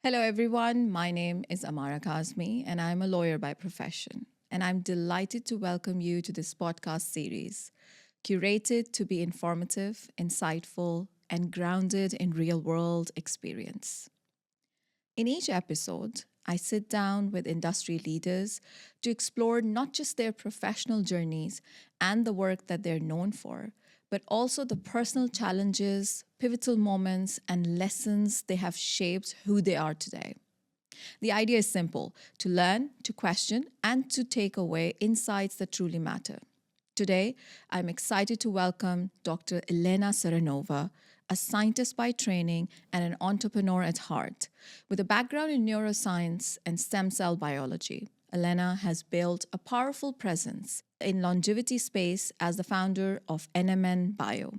Hello, everyone. My name is Amara Kazmi, and I'm a lawyer by profession. And I'm delighted to welcome you to this podcast series, curated to be informative, insightful, and grounded in real world experience. In each episode, I sit down with industry leaders to explore not just their professional journeys and the work that they're known for, but also the personal challenges, pivotal moments, and lessons they have shaped who they are today. The idea is simple: to learn, to question, and to take away insights that truly matter. Today, I'm excited to welcome Dr. Elena Serenova, a scientist by training and an entrepreneur at heart. With a background in neuroscience and stem cell biology, Elena has built a powerful presence in longevity space as the founder of NMN Bio,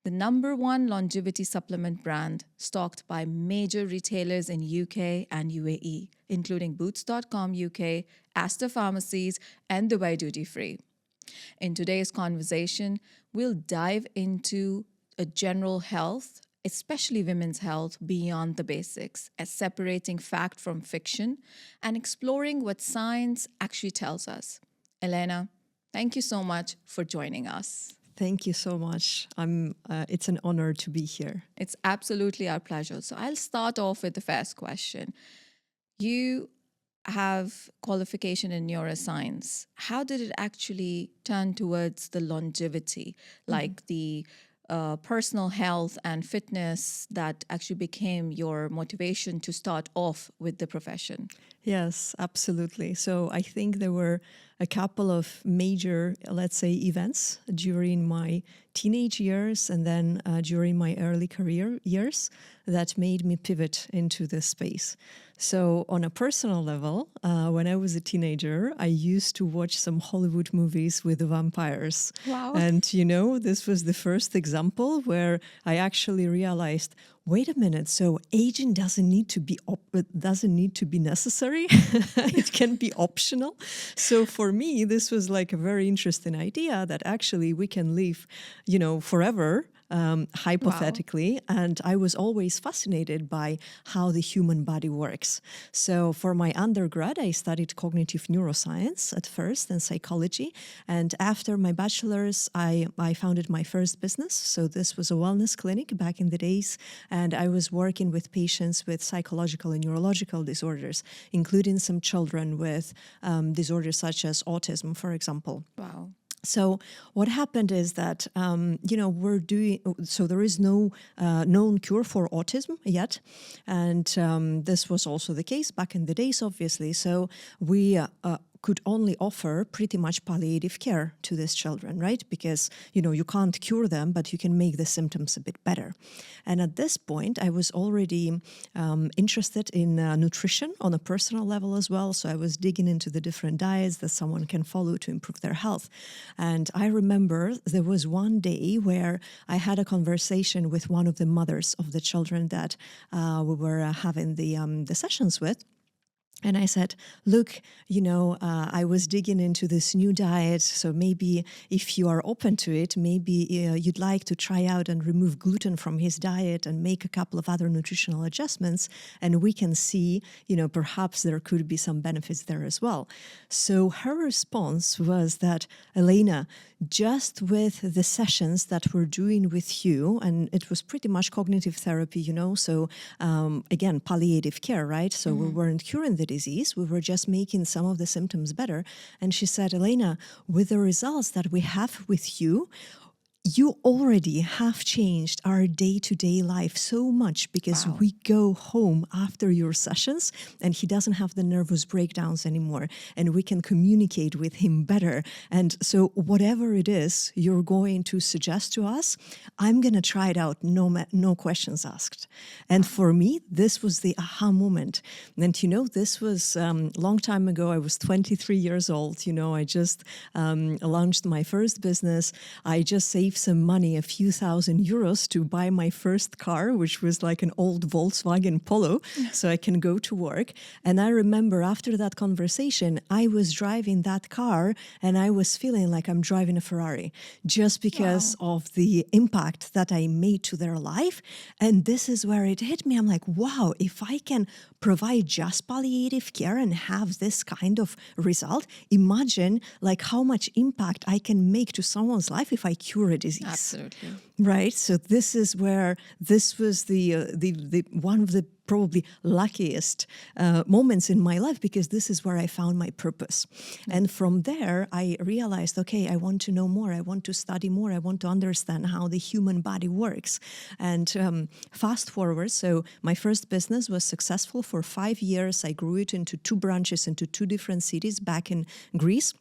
the number one longevity supplement brand stocked by major retailers in UK and UAE, including Boots.com UK, Astor Pharmacies, and Dubai Duty Free. In today's conversation, we'll dive into a general health, especially women's health, beyond the basics, as separating fact from fiction and exploring what science actually tells us. Elena, thank you so much for joining us. Thank you so much. It's an honor to be here. It's absolutely our pleasure. So I'll start off with the first question. You have qualification in neuroscience. How did it actually turn towards the longevity, like the personal health and fitness that actually became your motivation to start off with the profession? Yes, absolutely. So I think there were a couple of major, let's say, events during my teenage years and then during my early career years that made me pivot into this space. So on a personal level, when I was a teenager, I used to watch some Hollywood movies with vampires. Wow. And, this was the first example where I actually realized, wait a minute, so aging doesn't need to be necessary. It can be optional. So for me, this was like a very interesting idea that actually we can live, forever. Hypothetically, and I was always fascinated by how the human body works. So for my undergrad, I studied cognitive neuroscience at first and psychology. And after my bachelor's, I founded my first business. So this was a wellness clinic back in the days. And I was working with patients with psychological and neurological disorders, including some children with disorders such as autism, for example. Wow. So what happened is that, so there is no known cure for autism yet. And this was also the case back in the days, obviously. So we could only offer pretty much palliative care to these children, right? Because, you can't cure them, but you can make the symptoms a bit better. And at this point, I was already interested in nutrition on a personal level as well. So I was digging into the different diets that someone can follow to improve their health. And I remember there was one day where I had a conversation with one of the mothers of the children that we were having the sessions with. And I said, look, I was digging into this new diet. So maybe if you are open to it, maybe you'd like to try out and remove gluten from his diet and make a couple of other nutritional adjustments. And we can see, perhaps there could be some benefits there as well. So her response was that, Elena, just with the sessions that we're doing with you, and it was pretty much cognitive therapy, so again, palliative care, right? So we weren't curing the disease, we were just making some of the symptoms better. And she said, Elena, with the results that we have with you, you already have changed our day-to-day life so much because Wow. we go home after your sessions and he doesn't have the nervous breakdowns anymore and we can communicate with him better. And so whatever it is you're going to suggest to us, I'm going to try it out, no questions asked. And for me, this was the aha moment. And this was a long time ago. I was 23 years old. I just launched my first business. I just saved save some money, a few €1,000 to buy my first car, which was like an old Volkswagen Polo, so I can go to work. And I remember after that conversation, I was driving that car and I was feeling like I'm driving a Ferrari just because of the impact that I made to their life. And this is where it hit me. I'm like, wow, if I can provide just palliative care and have this kind of result, imagine like how much impact I can make to someone's life if I cure a disease. Absolutely. Right. So this is where this was the one of the probably luckiest moments in my life, because this is where I found my purpose. And from there, I realized, okay, I want to know more. I want to study more. I want to understand how the human body works. And fast forward, so my first business was successful for 5 years. I grew it into 2 branches, into 2 different cities back in Greece,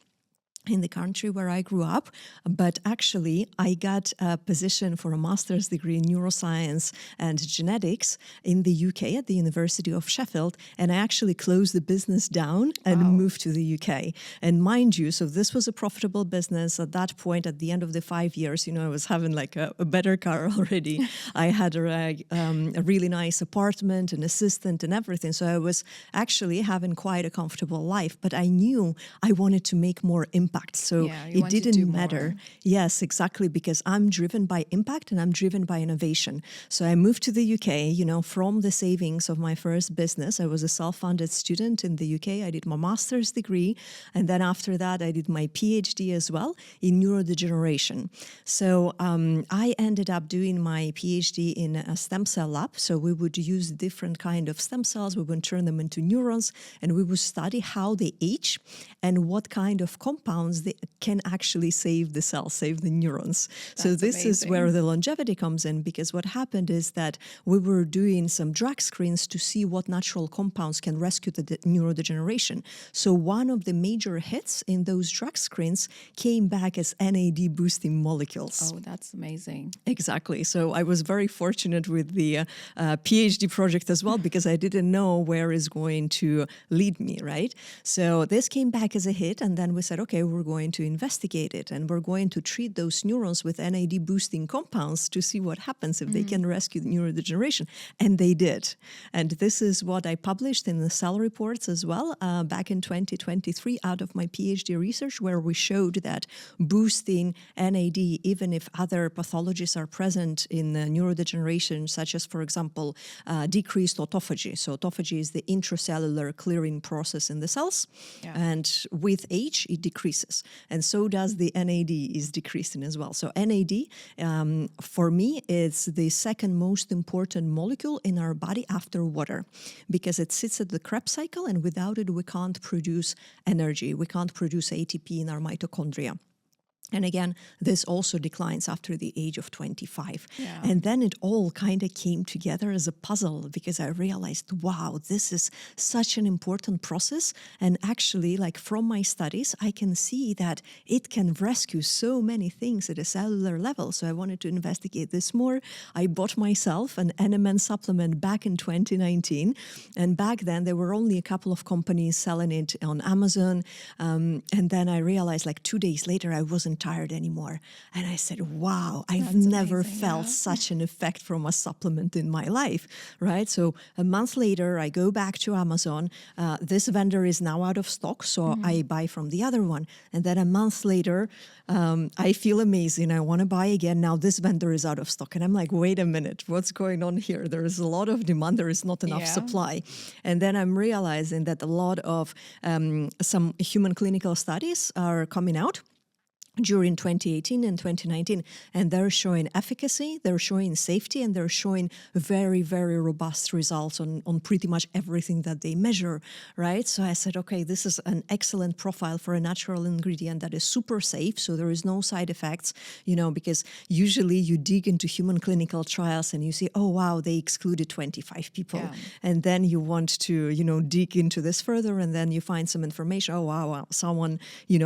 in the country where I grew up. But actually, I got a position for a master's degree in neuroscience and genetics in the UK at the University of Sheffield. And I actually closed the business down and moved to the UK. And mind you, so this was a profitable business at that point. At the end of the 5 years, I was having like a better car already. I had a really nice apartment, an assistant and everything. So I was actually having quite a comfortable life, but I knew I wanted to make more impact. So it didn't matter. Yes, exactly, because I'm driven by impact and I'm driven by innovation. So I moved to the UK, from the savings of my first business. I was a self-funded student in the UK. I did my master's degree. And then after that, I did my PhD as well in neurodegeneration. So I ended up doing my PhD in a stem cell lab. So we would use different kind of stem cells. We would turn them into neurons and we would study how they age and what kind of compounds they can actually save the cells, save the neurons. So this is where the longevity comes in, because what happened is that we were doing some drug screens to see what natural compounds can rescue the neurodegeneration. So one of the major hits in those drug screens came back as NAD boosting molecules. Oh, that's amazing. Exactly. So I was very fortunate with the PhD project as well, because I didn't know where it's going to lead me, right? So this came back as a hit, and then we said, okay, we're going to investigate it, and we're going to treat those neurons with NAD boosting compounds to see what happens if they can rescue neurodegeneration. And they did. And this is what I published in the Cell Reports as well back in 2023 out of my PhD research, where we showed that boosting NAD, even if other pathologies are present in neurodegeneration, such as, for example, decreased autophagy. So autophagy is the intracellular clearing process in the cells. And with age, it decreases. And so does the NAD is decreasing as well. So NAD, for me, is the second most important molecule in our body after water, because it sits at the Krebs cycle, and without it, we can't produce energy. We can't produce ATP in our mitochondria. And again, this also declines after the age of 25. And then it all kind of came together as a puzzle, because I realized, wow, this is such an important process. And actually, like from my studies, I can see that it can rescue so many things at a cellular level. So I wanted to investigate this more. I bought myself an NMN supplement back in 2019. And back then, there were only a couple of companies selling it on Amazon. And then I realized, like 2 days later, I wasn't tired anymore. And I said, wow, I've never felt such an effect from a supplement in my life, right? So a month later, I go back to Amazon. This vendor is now out of stock, so I buy from the other one. And then a month later, I feel amazing. I want to buy again. Now this vendor is out of stock. And I'm like, wait a minute, what's going on here? There is a lot of demand. There is not enough supply. And then I'm realizing that a lot of some human clinical studies are coming out during 2018 and 2019, and they're showing efficacy, they're showing safety, and they're showing very, very robust results on pretty much everything that they measure, right? So I said, okay, this is an excellent profile for a natural ingredient that is super safe, so there is no side effects, because usually you dig into human clinical trials and you see, oh, wow, they excluded 25 people. And then you want to, dig into this further, and then you find some information, oh, wow, someone,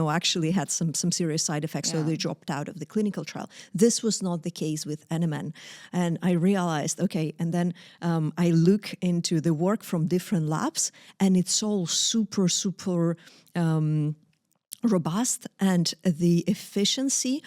actually had some serious side effects, so they dropped out of the clinical trial. This was not the case with NMN. And I realized, okay, and then I look into the work from different labs, and it's all super, super robust, and the efficiency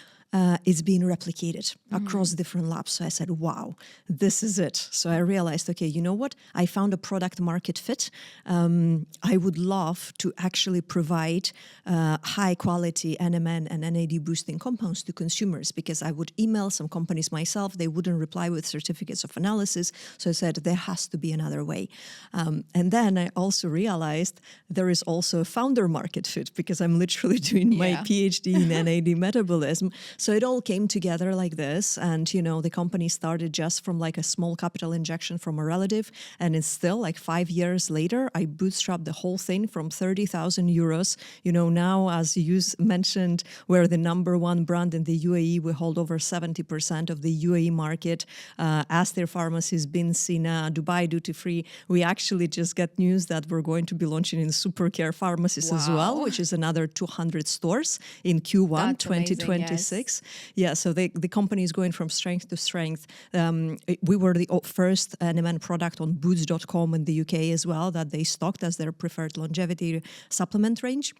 is being replicated across different labs. So I said, wow, this is it. So I realized, okay, you know what? I found a product market fit. I would love to actually provide high quality NMN and NAD boosting compounds to consumers, because I would email some companies myself. They wouldn't reply with certificates of analysis. So I said, there has to be another way. And then I also realized there is also a founder market fit, because I'm literally doing my PhD in NAD metabolism. So it all came together like this. And, you know, the company started just from like a small capital injection from a relative. And it's still like 5 years later, I bootstrapped the whole thing from 30,000 euros. You know, now, as you mentioned, we're the number one brand in the UAE. We hold over 70% of the UAE market. Aster Pharmacies, Bin Sina, Dubai Duty Free. We actually just got news that we're going to be launching in Supercare Pharmacies as well, which is another 200 stores in Q1 2026. Yeah, so the company is going from strength to strength. We were the first NMN product on Boots.com in the UK as well that they stocked as their preferred longevity supplement range.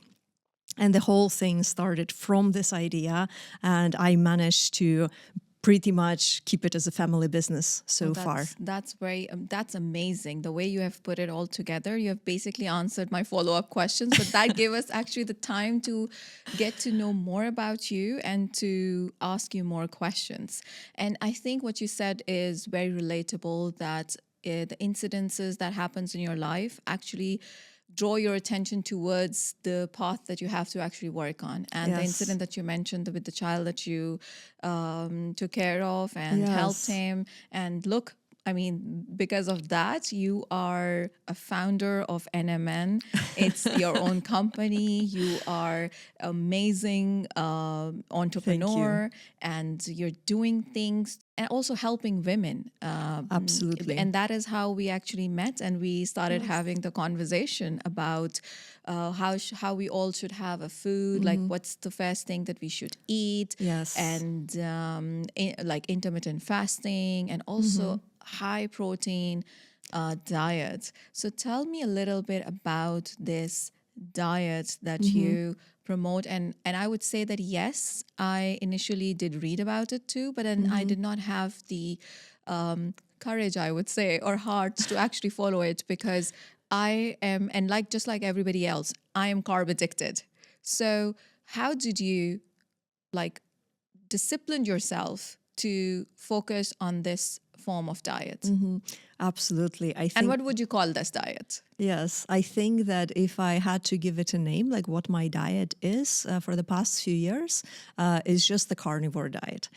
And the whole thing started from this idea, and I managed to pretty much keep it as a family business so far. That's very, that's amazing. The way you have put it all together, you have basically answered my follow-up questions, but that gave us actually the time to get to know more about you and to ask you more questions. And I think what you said is very relatable, that the incidences that happens in your life actually draw your attention towards the path that you have to actually work on. And the incident that you mentioned with the child that you took care of and helped him. And look, I mean, because of that, you are a founder of NMN. It's your own company. You are amazing entrepreneur, and you're doing things and also helping women. Absolutely. And that is how we actually met, and we started having the conversation about how we all should have a food, like what's the first thing that we should eat, and like intermittent fasting, and also high protein diet. So tell me a little bit about this diet that you promote. And I would say that, yes, I initially did read about it too, but then I did not have the courage, I would say, or heart to actually follow it, because I am, and like just like everybody else, I am carb addicted. So how did you like discipline yourself to focus on this form of diet? Absolutely. I think. And what would you call this diet? Yes, I think that if I had to give it a name, like what my diet is for the past few years, is just the carnivore diet.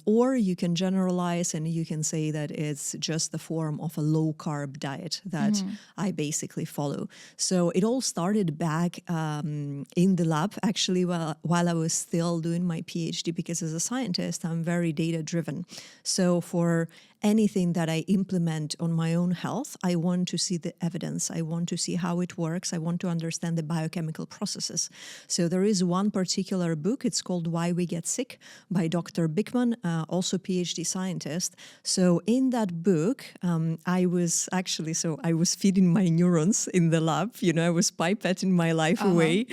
Or you can generalize and you can say that it's just the form of a low carb diet that I basically follow. So it all started back in the lab, actually, while I was still doing my PhD, because as a scientist, I'm very data driven. So for anything that I implement on my own health, I want to see the evidence. I want to see how it works. I want to understand the biochemical processes. So there is one particular book. It's called Why We Get Sick by Dr. Bickman, also PhD scientist. So in that book, I was feeding my neurons in the lab. You know, I was pipetting my life away,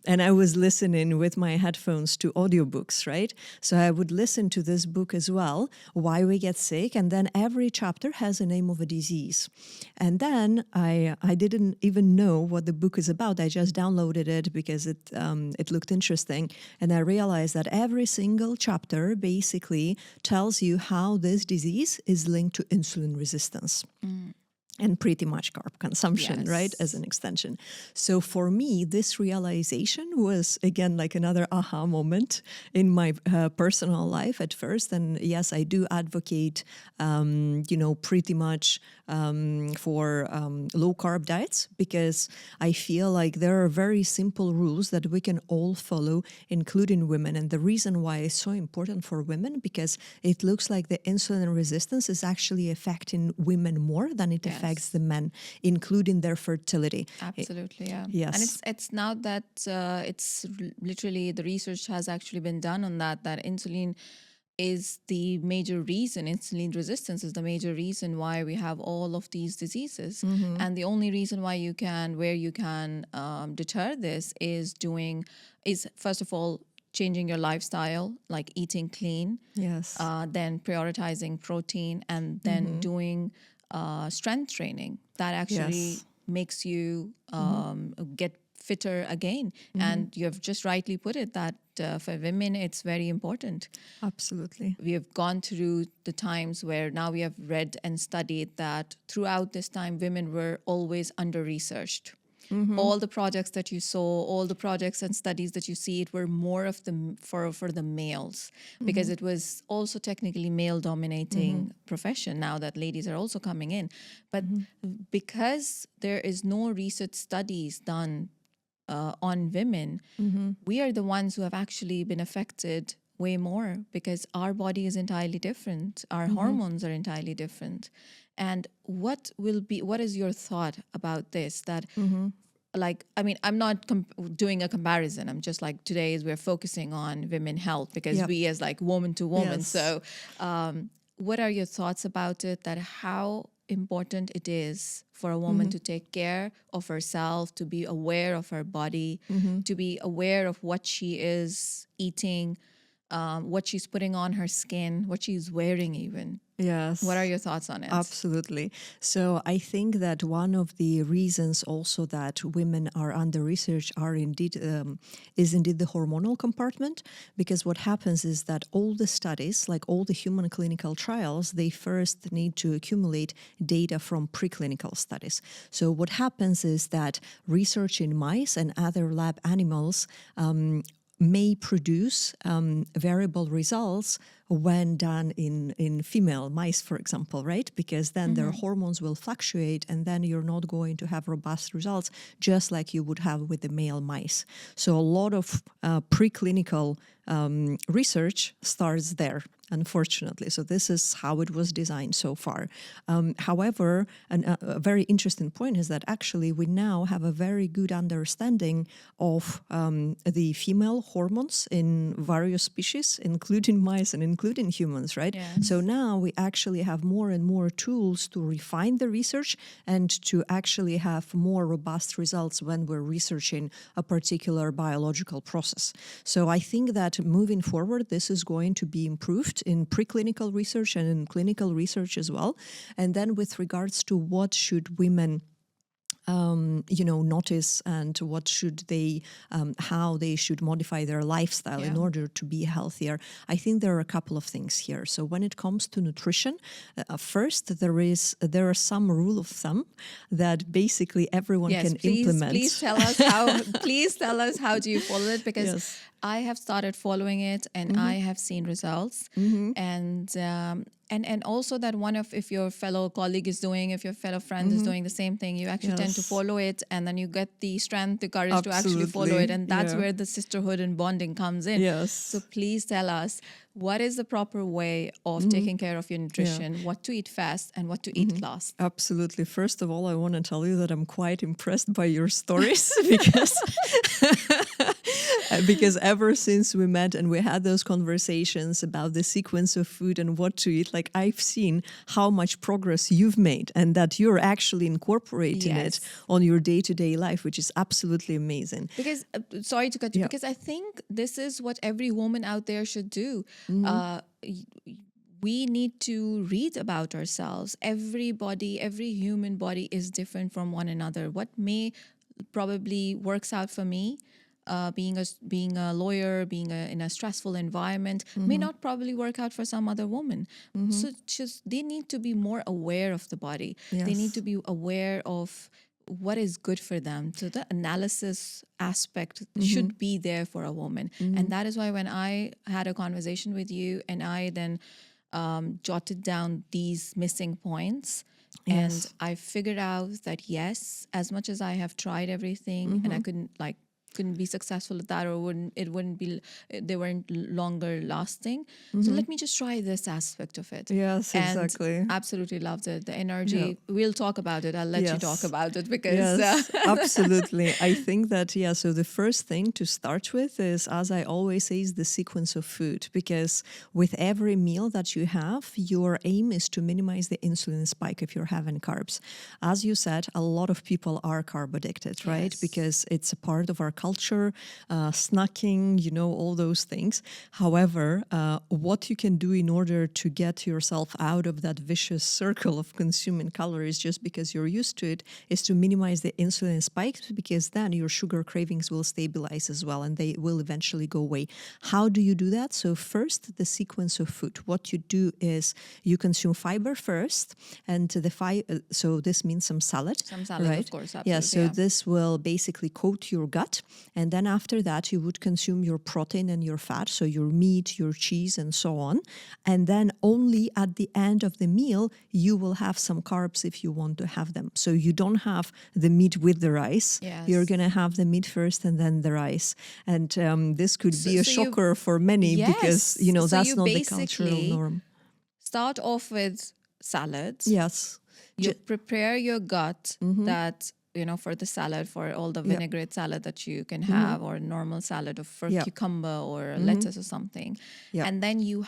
and I was listening with my headphones to audiobooks, right? So I would listen to this book as well, Why We Get Sick, and then every chapter has a name of a disease. And then I didn't even know what the book is about. I just downloaded it because it looked interesting. And I realized that every single chapter basically tells you how this disease is linked to insulin resistance. And pretty much carb consumption, right, as an extension. So for me, this realization was, again, like another aha moment in my personal life at first. And yes, I do advocate, pretty much for low carb diets, because I feel like there are very simple rules that we can all follow, including women. And the reason why it's so important for women, because it looks like the insulin resistance is actually affecting women more than it affects the men, including their fertility. Absolutely, yeah. Yes. And it's now that it's literally, the research has actually been done on that insulin is the major reason, insulin resistance is the major reason why we have all of these diseases. And the only reason why you can deter this is first of all, changing your lifestyle, like eating clean, Yes. then prioritizing protein, and then doing strength training. That actually Yes. makes you get fitter again. And you have just rightly put it that for women, it's very important. Absolutely. We have gone through the times where now we have read and studied that throughout this time, women were always under-researched. All the projects that you saw, all the projects and studies that you see, it were more of the for the males, because it was also technically male dominating profession now that ladies are also coming in. But because there is no research studies done on women, we are the ones who have actually been affected way more, because our body is entirely different. Our hormones are entirely different. And what is your thought about this? That like, I mean, I'm not doing a comparison. I'm just like, today is we're focusing on women health because Yep. we as like woman to woman. Yes. So what are your thoughts about it, that how important it is for a woman to take care of herself, to be aware of her body, to be aware of what she is eating, what she's putting on her skin, what she's wearing even? Yes. What are your thoughts on it? Absolutely. So I think that one of the reasons also that women are under research is indeed the hormonal compartment, because what happens is that all the studies, like all the human clinical trials, they first need to accumulate data from preclinical studies. So what happens is that research in mice and other lab animals may produce variable results when done in female mice, for example, right? Because then their hormones will fluctuate, and then you're not going to have robust results just like you would have with the male mice. So a lot of preclinical research starts there, unfortunately. So this is how it was designed so far. However, a very interesting point is that actually we now have a very good understanding of the female hormones in various species, including mice and including humans, right? Yes. So now we actually have more and more tools to refine the research and to actually have more robust results when we're researching a particular biological process. So I think that moving forward, this is going to be improved in preclinical research and in clinical research as well. And then with regards to what should women notice and what should they, how they should modify their lifestyle in Yeah. order to be healthier. I think there are a couple of things here. So when it comes to nutrition, first there are some rule of thumb that basically everyone can implement. Please tell us how. Please tell us how do you follow it, because Yes. I have started following it and I have seen results. And also that if your fellow colleague is doing, if your fellow friend is doing the same thing, you actually tend to Yes. follow it, and then you get the strength, the courage to actually follow it, Absolutely. and that's Yeah. where the sisterhood and bonding comes in. Yes. So please tell us, what is the proper way of taking care of your nutrition, what to eat fast and what to eat last? Absolutely. First of all, I want to tell you that I'm quite impressed by your stories because ever since we met and we had those conversations about the sequence of food and what to eat, like I've seen how much progress you've made and that you're actually incorporating it Yes. on your day-to-day life, which is absolutely amazing. Because, sorry to cut you, Yeah. because I think this is what every woman out there should do. We need to read about ourselves. Everybody, every human body is different from one another. What may probably works out for me, being a lawyer, in a stressful environment, may not probably work out for some other woman. So they need to be more aware of the body. They need Yes. to be aware of what is good for them. So the analysis aspect should be there for a woman. And that is why when I had a conversation with you and I then jotted down these missing points, and Yes. I figured out that yes, as much as I have tried everything and I couldn't be successful at that, or they weren't longer lasting. So let me just try this aspect of it. Yes, And exactly. absolutely loved it. The energy, Yeah. we'll talk about it. I'll let you talk Yes. about it because Yes, absolutely. I think that, so the first thing to start with is, as I always say, is the sequence of food, because with every meal that you have, your aim is to minimize the insulin spike if you're having carbs. As you said, a lot of people are carb addicted, right? Yes. Because it's a part of our culture, snacking, all those things. However, what you can do in order to get yourself out of that vicious circle of consuming calories just because you're used to it is to minimize the insulin spikes, because then your sugar cravings will stabilize as well and they will eventually go away. How do you do that? So first, the sequence of food. What you do is you consume fiber first, and so this means some salad. Some salad, right? of course, absolutely. Yeah, so this will basically coat your gut. And then after that, you would consume your protein and your fat, so your meat, your cheese, and so on. And then only at the end of the meal, you will have some carbs if you want to have them. So you don't have the meat with the rice. Yes. You're going to have the meat first and then the rice. And this could be a so you- shocker for many because, Yes. So that's you not the cultural basically norm. Start off with salads. Yes. You prepare your gut that, for the salad, for all the vinaigrette salad that you can have, or normal salad for cucumber or lettuce or something. Yeah. And then you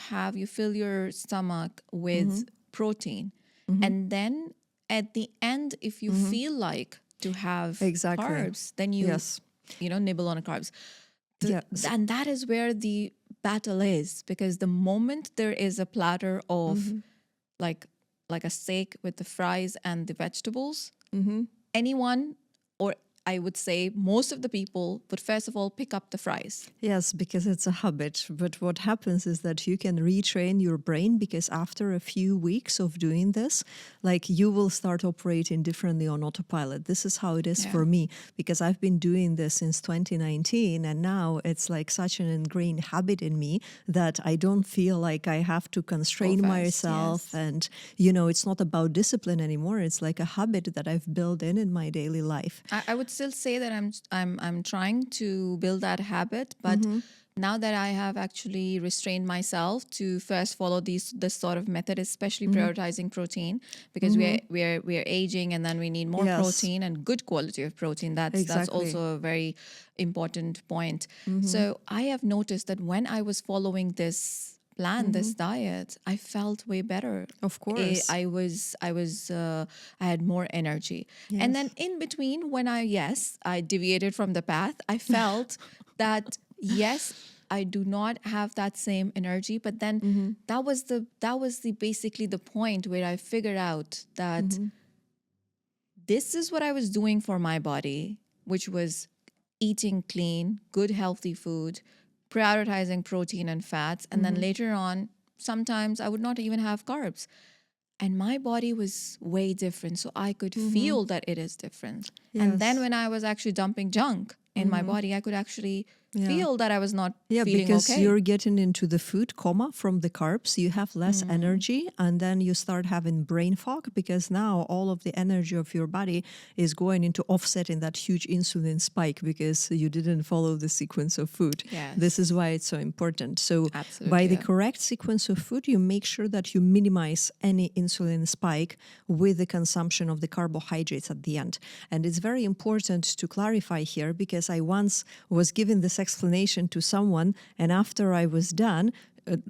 fill your stomach with protein. And then at the end, if you feel like to have Exactly. carbs, then you, Yes. nibble on the carbs. Yeah. And that is where the battle is, because the moment there is a platter of like a steak with the fries and the vegetables, anyone, or I would say most of the people, would first of all pick up the fries. Yes, because it's a habit. But what happens is that you can retrain your brain, because after a few weeks of doing this, you will start operating differently on autopilot. This is how it is for me, because I've been doing this since 2019, and now it's such an ingrained habit in me that I don't feel like I have to constrain myself. Yes. And, it's not about discipline anymore. It's like a habit that I've built in my daily life. I would still say that I'm trying to build that habit, but now that I have actually restrained myself to first follow this sort of method, especially prioritizing protein, because we're aging, and then we need more protein and good quality of protein. That's also a very important point. So I have noticed that when I was following this plan, this diet, I felt way better. Of course. I had more energy. And then in between, when I deviated from the path, I felt that, yes, I do not have that same energy. But then that was basically the point where I figured out that this is what I was doing for my body, which was eating clean, good, healthy food, prioritizing protein and fats. And then later on, sometimes I would not even have carbs. And my body was way different. So I could feel that it is different. And then when I was actually dumping junk in my body, I could actually feel that I was not feeling because okay. you're getting into the food coma from the carbs, you have less energy, and then you start having brain fog, because now all of the energy of your body is going into offsetting that huge insulin spike because you didn't follow the sequence of food. Yes. This is why it's so important. So Absolutely, by the yeah. correct sequence of food, you make sure that you minimize any insulin spike with the consumption of the carbohydrates at the end. And it's very important to clarify here, because I once was given this explanation to someone, and after I was done,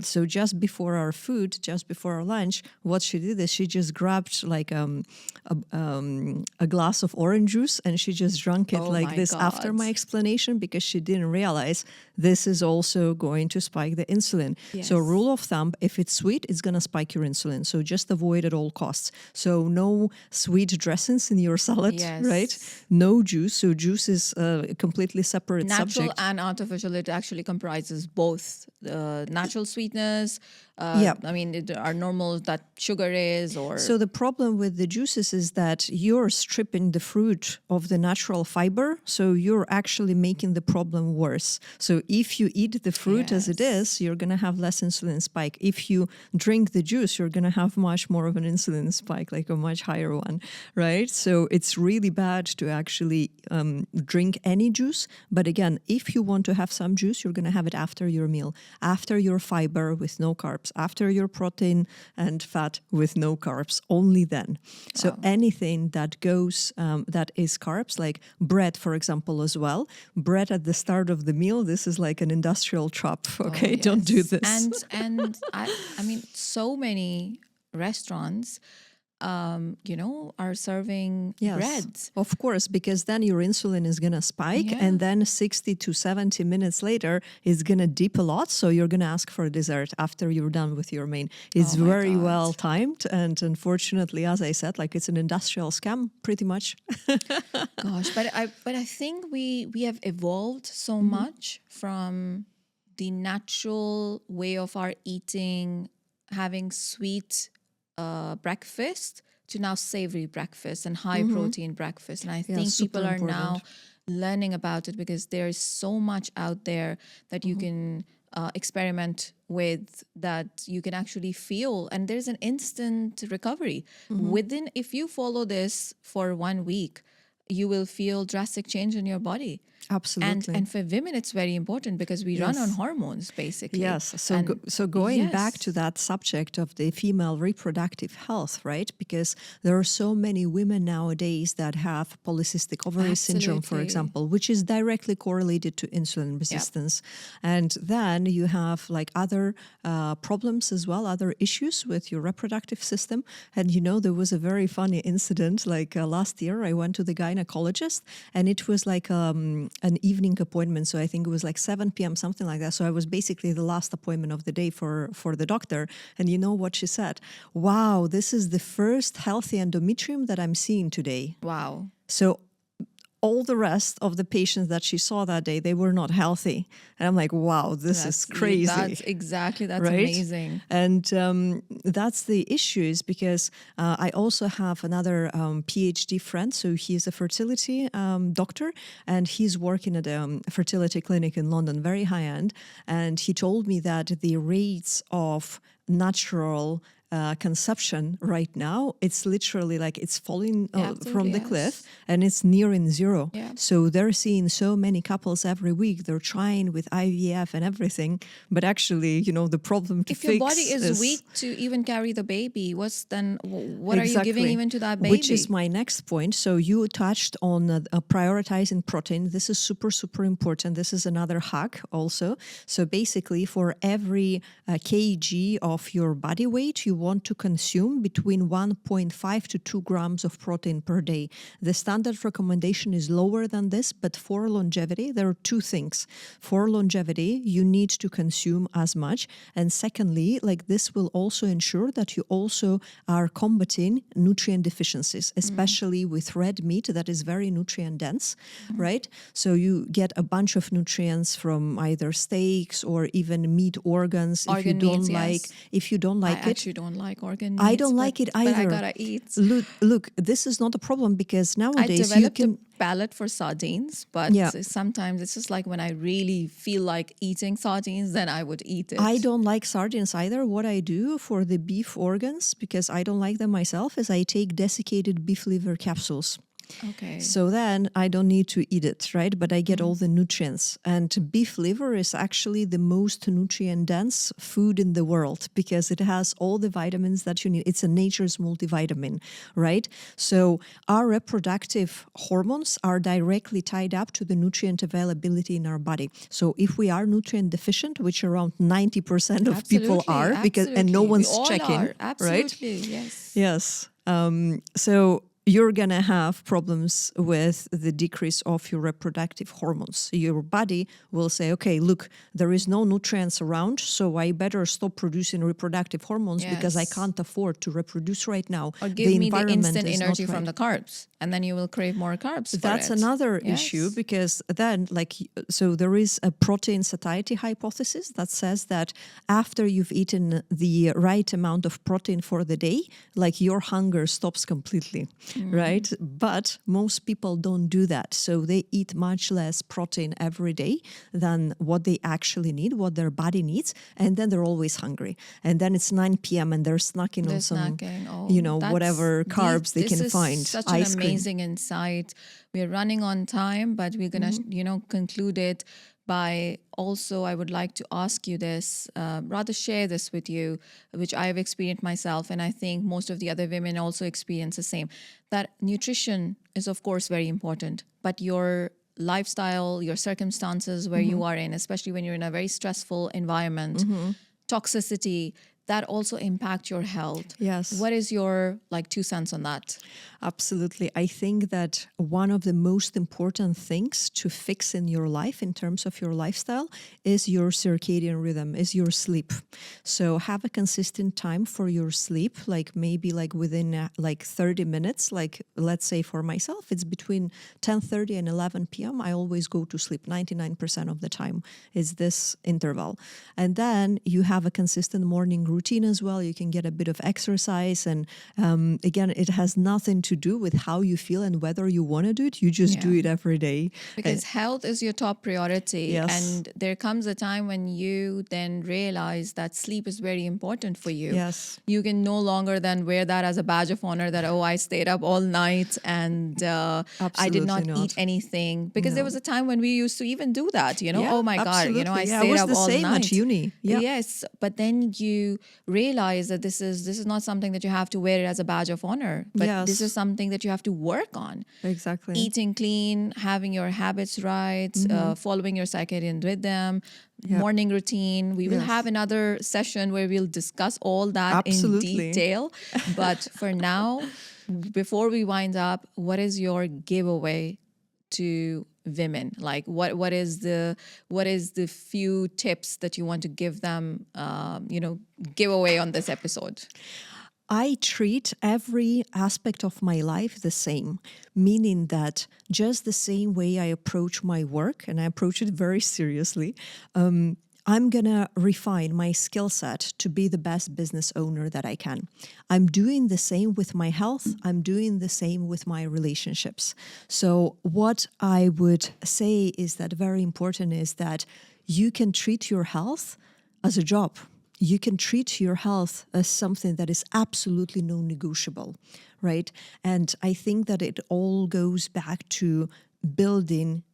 so just before our food, just before our lunch, what she did is she just grabbed a glass of orange juice, and she just drank it Oh like my this after God. my explanation, because she didn't realize this is also going to spike the insulin. So Yes. rule of thumb, if it's sweet, it's going to spike your insulin. So just avoid at all costs. So no sweet dressings in your salad, Yes. right? No juice. So juice is a completely separate Natural subject. and artificial, it actually comprises both natural sweetness. Yeah. I mean, our normal that sugar is, or So the problem with the juices is that you're stripping the fruit of the natural fiber, so you're actually making the problem worse. So if you eat the fruit as it Yes. is, you're going to have less insulin spike. If you drink the juice, you're going to have much more of an insulin spike, like a much higher one, right? So it's really bad to actually drink any juice. But again, if you want to have some juice, you're going to have it after your meal, after your fiber with no carbs, after your protein and fat with no carbs, only then. So anything that goes, that is carbs, like bread, for example, as well. Bread at the start of the meal, this is like an industrial trap, okay? Don't do yes. this. And I mean, so many restaurants are serving Yes, breads. of course, because then your insulin is going to spike, Yeah. and then 60 to 70 minutes later, it's going to dip a lot. So you're going to ask for a dessert after you're done with your main. It's Oh my very God. well timed. And unfortunately, as I said, like it's an industrial scam, pretty much. Gosh, but I think we have evolved so Mm-hmm. much from the natural way of our eating, having sweet breakfast, to now savory breakfast and high protein breakfast. And I think super people are important. now learning about it because there's so much out there that you can experiment with, that you can actually feel, and there's an instant recovery within. If you follow this for 1 week, you will feel drastic change in your body. Absolutely. And for women, it's very important because we run on Yes. hormones, basically. Yes. So, And so going back yes. to that subject of the female reproductive health, right? Because there are so many women nowadays that have polycystic ovary syndrome, for Absolutely. example, which is directly correlated to insulin resistance. And then you have like other problems as well, other issues with your reproductive system. And there was a very funny incident. Like last year, I went to the gynecologist, and it was like an evening appointment. So I think it was like 7 p.m., something like that. So I was basically the last appointment of the day for the doctor. And you know what she said? Wow, this is the first healthy endometrium that I'm seeing today. Wow. So all the rest of the patients that she saw that day, they were not healthy. And I'm like, wow, this is crazy. That's right? amazing. And that's the issue, is because I also have another PhD friend. So he's a fertility doctor, and he's working at a fertility clinic in London, very high end. And he told me that the rates of natural conception right now, it's literally like it's falling from Absolutely, the yes. cliff, and it's nearing zero. Yeah. So they're seeing so many couples every week. They're trying with IVF and everything, but actually, the problem to If fix your body is weak to even carry the baby, what are you giving even to that baby? Which is my next point. So you touched on prioritizing protein. This is super, super important. This is another hack also. So basically, for every kg of your body weight, you want to consume between 1.5 to 2 grams of protein per day. The standard recommendation is lower than this, but for longevity, there are two things. For longevity, you need to consume as much. And secondly, like this will also ensure that you also are combating nutrient deficiencies, especially with red meat that is very nutrient dense, right? So you get a bunch of nutrients from either steaks or even meat organs. Organ meats, yes. If you don't like I it, actually don't like organ meats. I don't like it either. But I gotta eat. Look, this is not a problem because I nowadays you developed can. a palate for sardines, but Yeah. sometimes it's just like when I really feel like eating sardines, then I would eat it. I don't like sardines either. What I do for the beef organs, because I don't like them myself, is I take desiccated beef liver capsules. Okay. So then I don't need to eat it, right? But I get all the nutrients. And beef liver is actually the most nutrient dense food in the world because it has all the vitamins that you need. It's a nature's multivitamin, right? So our reproductive hormones are directly tied up to the nutrient availability in our body. So if we are nutrient deficient, which around 90% of people are, and no absolutely. one's We all checking, are. right? Absolutely, yes. Yes. So you're going to have problems with the decrease of your reproductive hormones. Your body will say, okay, look, there is no nutrients around, so I better stop producing reproductive hormones because I Yes. can't afford to reproduce right now. Or give me the instant is not energy from right. the carbs, and then you will crave more carbs. That's for it. another Yes. issue because then, so there is a protein satiety hypothesis that says that after you've eaten the right amount of protein for the day, like your hunger stops completely, right? But most people don't do that. So they eat much less protein every day than what they actually need, what their body needs. And then they're always hungry. And then it's 9 p.m. and they're snacking They're on some, snacking. Oh, whatever carbs they can find. This is such Ice an cream. amazing insight. We're running on time, but we're gonna, conclude it by also. I would like to ask you this, rather share this with you, which I have experienced myself, and I think most of the other women also experience the same. That nutrition is, of course, very important, but your lifestyle, your circumstances where you are in, especially when you're in a very stressful environment, toxicity, that also impact your health. Yes. What is your 2 cents on that? Absolutely. I think that one of the most important things to fix in your life in terms of your lifestyle is your circadian rhythm, is your sleep. So have a consistent time for your sleep, maybe within 30 minutes. Like, let's say for myself, it's between 10:30 and 11 p.m. I always go to sleep 99% of the time is this interval. And then you have a consistent morning routine as well. You can get a bit of exercise. And again, it has nothing to do with how you feel and whether you want to do it. You just do it every day. Because health is your top priority. Yes. And there comes a time when you then realize that sleep is very important for you. Yes. You can no longer then wear that as a badge of honor that, I stayed up all night and I did not eat anything. Because there was a time when we used to even do that, Yeah, oh my God, absolutely. I Yeah, stayed it was up the all same night. at uni. Yeah. Yes, but then you realize that this is not something that you have to wear it as a badge of honor, but this Yes. is something that you have to work on. Exactly. Eating clean, having your habits right, following your circadian rhythm, morning routine. We will Yes. have another session where we'll discuss all that Absolutely. in detail. But for now, before we wind up, what is your giveaway to women? Like what is the few tips that you want to give them, give away on this episode? I treat every aspect of my life the same, meaning that just the same way I approach my work, and I approach it very seriously, I'm going to refine my skill set to be the best business owner that I can. I'm doing the same with my health. I'm doing the same with my relationships. So what I would say is that very important is that you can treat your health as a job. You can treat your health as something that is absolutely non-negotiable, right? And I think that it all goes back to building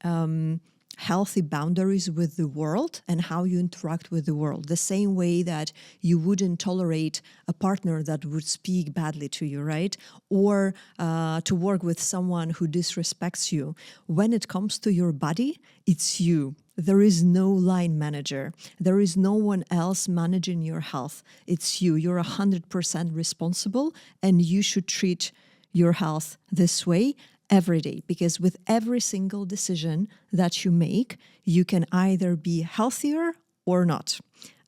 healthy boundaries with the world and how you interact with the world. The same way that you wouldn't tolerate a partner that would speak badly to you, right? Or to work with someone who disrespects you. When it comes to your body, it's you. There is no line manager. There is no one else managing your health. It's you. You're 100% responsible, and you should treat your health this way every day, because with every single decision that you make, you can either be healthier or not.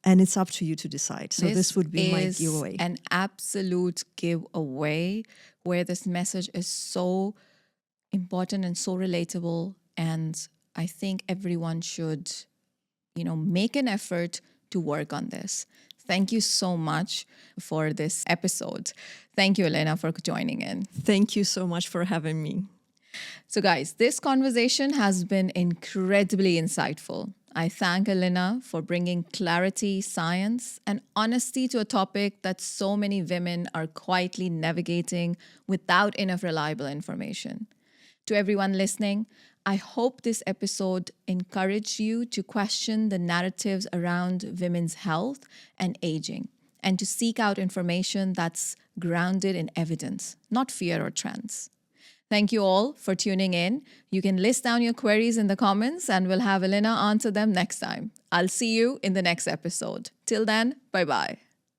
And it's up to you to decide. So this would be my giveaway. An absolute giveaway where this message is so important and so relatable. And I think everyone should, make an effort to work on this. Thank you so much for this episode. Thank you, Elena, for joining in. Thank you so much for having me. So guys, this conversation has been incredibly insightful. I thank Elena for bringing clarity, science, and honesty to a topic that so many women are quietly navigating without enough reliable information. To everyone listening, I hope this episode encouraged you to question the narratives around women's health and aging, and to seek out information that's grounded in evidence, not fear or trends. Thank you all for tuning in. You can list down your queries in the comments and we'll have Elena answer them next time. I'll see you in the next episode. Till then, bye-bye.